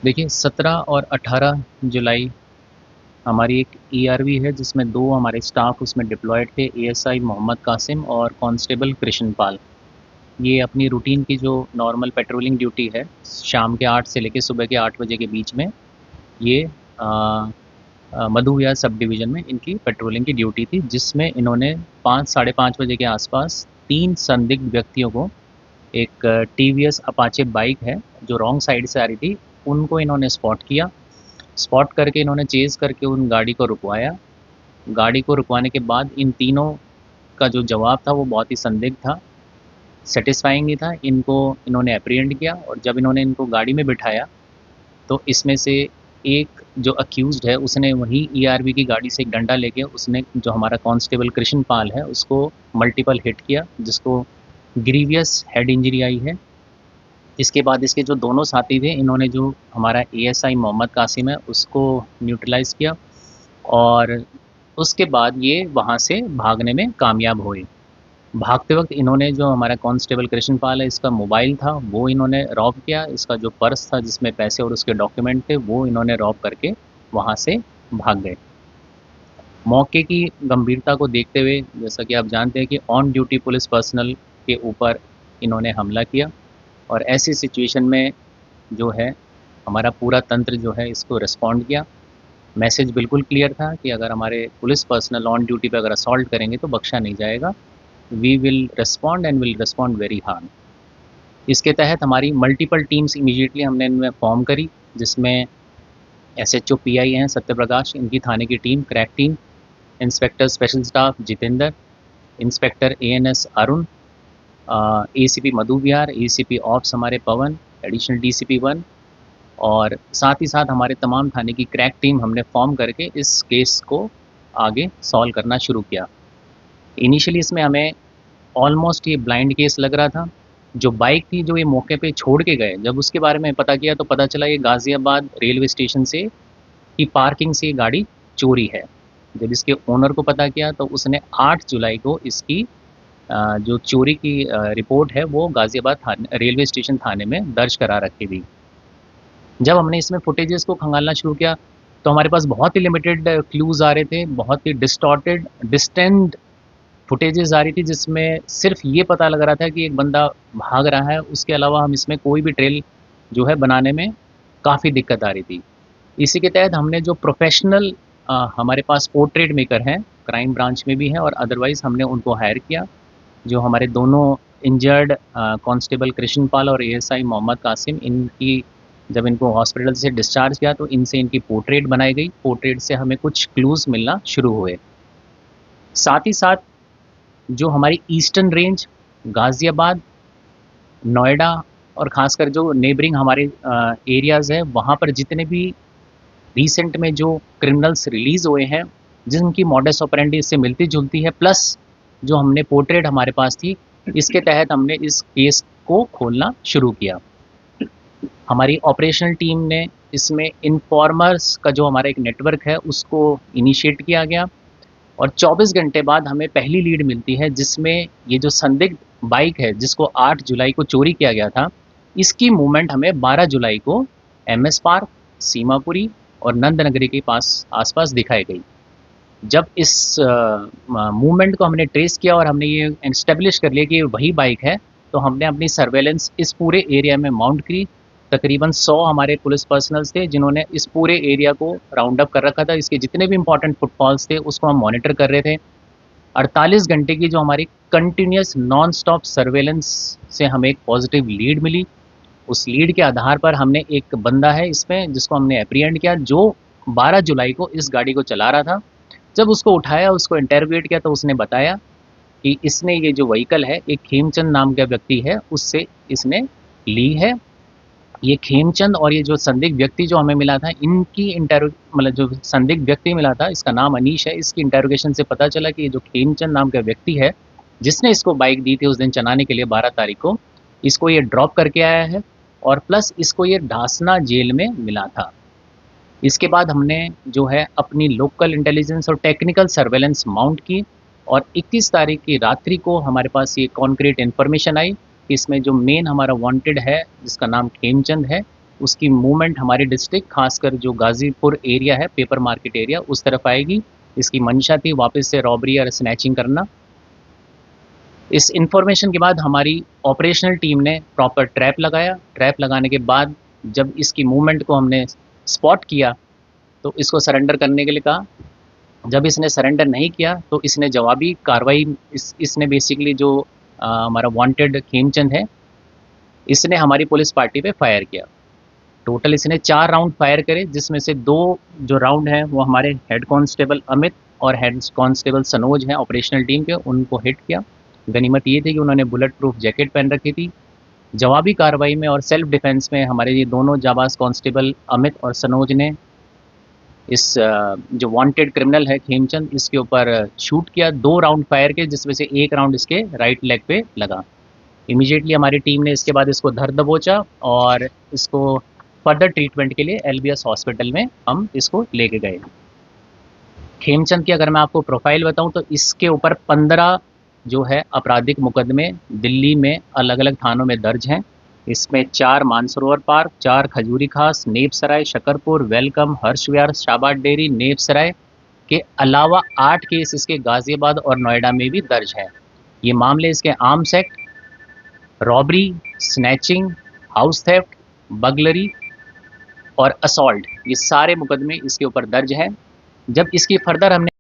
देखिए 17 और 18 जुलाई हमारी एक ईआरवी है जिसमें 2 हमारे स्टाफ उसमें डिप्लॉयड थे, एएसआई मोहम्मद कासिम और कांस्टेबल कृष्णपाल। ये अपनी रूटीन की जो नॉर्मल पेट्रोलिंग ड्यूटी है, शाम के 8 से लेकर सुबह के 8 बजे के बीच में ये मधु विहार सब डिवीज़न में इनकी पेट्रोलिंग की ड्यूटी थी, जिसमें इन्होंने 5 साढ़े 5 बजे के आसपास 3 संदिग्ध व्यक्तियों को, एक टीवीएस अपाचे बाइक है जो रॉन्ग साइड से आ रही थी, उनको इन्होंने स्पॉट किया। स्पॉट करके इन्होंने चेज़ करके उन गाड़ी को रुकवाया। गाड़ी को रुकवाने के बाद इन तीनों का जो जवाब था वो बहुत ही संदिग्ध था, सैटिस्फाइंग नहीं था। इनको इन्होंने एप्रीहेंड किया और जब इन्होंने इनको गाड़ी में बिठाया तो इसमें से एक जो अक्यूज़्ड है उसने वहीं ईआरवी की गाड़ी से एक डंडा लेके उसने जो हमारा कांस्टेबल कृष्णपाल है उसको मल्टीपल हिट किया, जिसको ग्रीवियस हेड इंजरी आई है। इसके बाद इसके जो दोनों साथी थे इन्होंने जो हमारा एएसआई मोहम्मद कासिम है उसको न्यूट्रलाइज़ किया और उसके बाद ये वहाँ से भागने में कामयाब हुए। भागते वक्त इन्होंने जो हमारा कांस्टेबल कृष्णपाल है इसका मोबाइल था वो इन्होंने रॉब किया, इसका जो पर्स था जिसमें पैसे और उसके डॉक्यूमेंट थे वो इन्होंने रॉब करके वहाँ से भाग गए। मौके की गंभीरता को देखते हुए जैसा कि आप जानते हैं कि ऑन ड्यूटी पुलिस पर्सनल के ऊपर इन्होंने हमला किया और ऐसी सिचुएशन में जो है हमारा पूरा तंत्र जो है इसको रिस्पॉन्ड किया। मैसेज बिल्कुल क्लियर था कि अगर हमारे पुलिस पर्सनल ऑन ड्यूटी पे अगर असॉल्ट करेंगे तो बख्शा नहीं जाएगा। We will respond and will respond very hard. इसके तहत हमारी मल्टीपल टीम्स इमीडिएटली हमने इनमें फॉर्म करी, जिसमें एसएचओ पीआई हैं सत्यप्रकाश, इनकी थाने की team crack team, inspector special staff Jitendra, inspector ANS Arun, ACP Madhu Vihar, ACP ops हमारे पवन, एडिशनल डीसीपी 1 और साथ ही साथ हमारे तमाम थाने की क्रैक टीम हमने फॉर्म करके इस केस को आगे सॉल्व करना शुरू किया। इनिशियली इसमें हमें ऑलमोस्ट ये ब्लाइंड केस लग रहा था। जो बाइक थी जो ये मौके पे छोड़ के गए, जब उसके बारे में पता किया तो पता चला ये गाज़ियाबाद रेलवे स्टेशन से की पार्किंग से ये गाड़ी चोरी है। जब इसके ओनर को पता किया तो उसने 8 जुलाई को इसकी जो चोरी की रिपोर्ट है वो गाज़ियाबाद थाने रेलवे स्टेशन थाने में दर्ज करा रखी थी। जब हमने इसमें फुटेजेस को खंगालना शुरू किया तो हमारे पास बहुत ही लिमिटेड क्लूज़ आ रहे थे, बहुत ही डिस्टॉर्टेड डिस्टेंट फुटेजेस आ रही थी, जिसमें सिर्फ ये पता लग रहा था कि एक बंदा भाग रहा है। उसके अलावा हम इसमें कोई भी ट्रेल जो है बनाने में काफ़ी दिक्कत आ रही थी। इसी के तहत हमने जो प्रोफेशनल हमारे पास पोर्ट्रेट मेकर हैं, क्राइम ब्रांच में भी हैं और अदरवाइज़ हमने उनको हायर किया। जो हमारे दोनों इंजर्ड कांस्टेबल कृष्णपाल और एएसआई मोहम्मद कासिम, इनकी जब इनको हॉस्पिटल से डिस्चार्ज किया तो इनसे इनकी पोर्ट्रेट बनाई गई। पोर्ट्रेट से हमें कुछ क्लूज़ मिलना शुरू हुए। साथ ही साथ जो हमारी ईस्टर्न रेंज, गाज़ियाबाद, नोएडा और ख़ासकर जो नेबरिंग हमारे एरियाज़ हैं, वहाँ पर जितने भी रिसेंट में जो क्रिमिनल्स रिलीज़ हुए हैं, जिनकी मॉडस ऑपरेंडी इससे मिलती-जुलती है, प्लस जो हमने पोर्ट्रेट हमारे पास थी, इसके तहत हमने इस केस को खोलना शुरू किया। हमारी ऑपरेशनल टीम ने इसमें इन्फॉर्मर्स का जो हमारा एक नेटवर्क है, उसको इनिशिएट किया गया और 24 घंटे बाद हमें पहली लीड मिलती है, जिसमें ये जो संदिग्ध बाइक है जिसको 8 जुलाई को चोरी किया गया था, इसकी मूवमेंट हमें 12 जुलाई को एमएस पार्क, सीमापुरी और नंदनगरी के पास आसपास दिखाई गई। जब इस मूवमेंट को हमने ट्रेस किया और हमने ये एस्टेब्लिश कर लिया कि ये वही बाइक है, तो हमने अपनी सर्वेलेंस इस पूरे एरिया में माउंट की। तकरीबन 100 हमारे पुलिस पर्सनल्स थे जिन्होंने इस पूरे एरिया को राउंड अप कर रखा था। इसके जितने भी इंपॉर्टेंट फुटफॉल्स थे उसको हम मॉनिटर कर रहे थे। 48 घंटे की जो हमारी कंटिन्यूस नॉन स्टॉप सर्वेलेंस से हमें एक पॉजिटिव लीड मिली। उस लीड के आधार पर हमने एक बंदा है इसमें जिसको हमने एप्रीहेंड किया, जो 12 जुलाई को इस गाड़ी को चला रहा था। जब उसको उठाया, उसको इंटरोगेट किया तो उसने बताया कि इसने ये जो व्हीकल है एक खेमचंद नाम का व्यक्ति है उससे इसने ली है। ये खेमचंद और ये जो संदिग्ध व्यक्ति जो हमें मिला था, इनकी मतलब जो संदिग्ध व्यक्ति मिला था इसका नाम अनीश है। इसकी इंटरोगेशन से पता चला कि ये जो खेमचंद नाम का व्यक्ति है जिसने इसको बाइक दी थी उस दिन चलाने के लिए 12 तारीख को, इसको ये ड्रॉप करके आया है और प्लस इसको ये ढासना जेल में मिला था। इसके बाद हमने जो है अपनी लोकल इंटेलिजेंस और टेक्निकल सर्वेलेंस माउंट की और 21 तारीख की रात्रि को हमारे पास ये कॉन्क्रीट इन्फॉर्मेशन आई कि इसमें जो मेन हमारा वांटेड है जिसका नाम खेमचंद है, उसकी मूवमेंट हमारी डिस्ट्रिक्ट खासकर जो गाज़ीपुर एरिया है, पेपर मार्केट एरिया, उस तरफ आएगी। इसकी मंशा थी वापस से रॉबरी और स्नैचिंग करना। इस इन्फॉर्मेशन के बाद हमारी ऑपरेशनल टीम ने प्रॉपर ट्रैप लगाया। ट्रैप लगाने के बाद जब इसकी मूवमेंट को हमने स्पॉट किया तो इसको सरेंडर करने के लिए कहा। जब इसने सरेंडर नहीं किया तो इसने जवाबी कार्रवाई, इसने बेसिकली जो हमारा वांटेड खेमचंद है, इसने हमारी पुलिस पार्टी पे फायर किया। टोटल इसने 4 राउंड फायर करे, जिसमें से 2 जो राउंड हैं वो हमारे हेड कांस्टेबल अमित और हेड कांस्टेबल सनोज हैं ऑपरेशनल टीम के, उनको हिट किया। गनीमत ये थी कि उन्होंने बुलेट प्रूफ जैकेट पहन रखी थी। जवाबी कार्रवाई में और सेल्फ डिफेंस में हमारे ये दोनों जाबाज कांस्टेबल अमित और सनोज ने इस जो वांटेड क्रिमिनल है खेमचंद, इसके ऊपर शूट किया। 2 राउंड फायर किए, जिसमें से 1 राउंड इसके राइट लेग पे लगा। इमीडिएटली हमारी टीम ने इसके बाद इसको धर दबोचा और इसको फर्दर ट्रीटमेंट के लिए एलबीएस हॉस्पिटल में हम इसको लेके गए। खेमचंद की अगर मैं आपको प्रोफाइल बताऊं तो इसके ऊपर 15 जो है आपराधिक मुकदमे दिल्ली में अलग अलग थानों में दर्ज हैं। इसमें 4 मानसरोवर पार्क, 4 खजूरी खास, नेपसराय, शकरपुर, वेलकम, हर्ष विहार, शाबाद डेयरी, नेपसराय के अलावा 8 केस इसके गाजियाबाद और नोएडा में भी दर्ज हैं। ये मामले इसके arms act, robbery, snatching, house theft, burglary और असॉल्ट, ये सारे मुकदमे इसके ऊपर दर्ज हैं। जब इसकी फर्दर हमने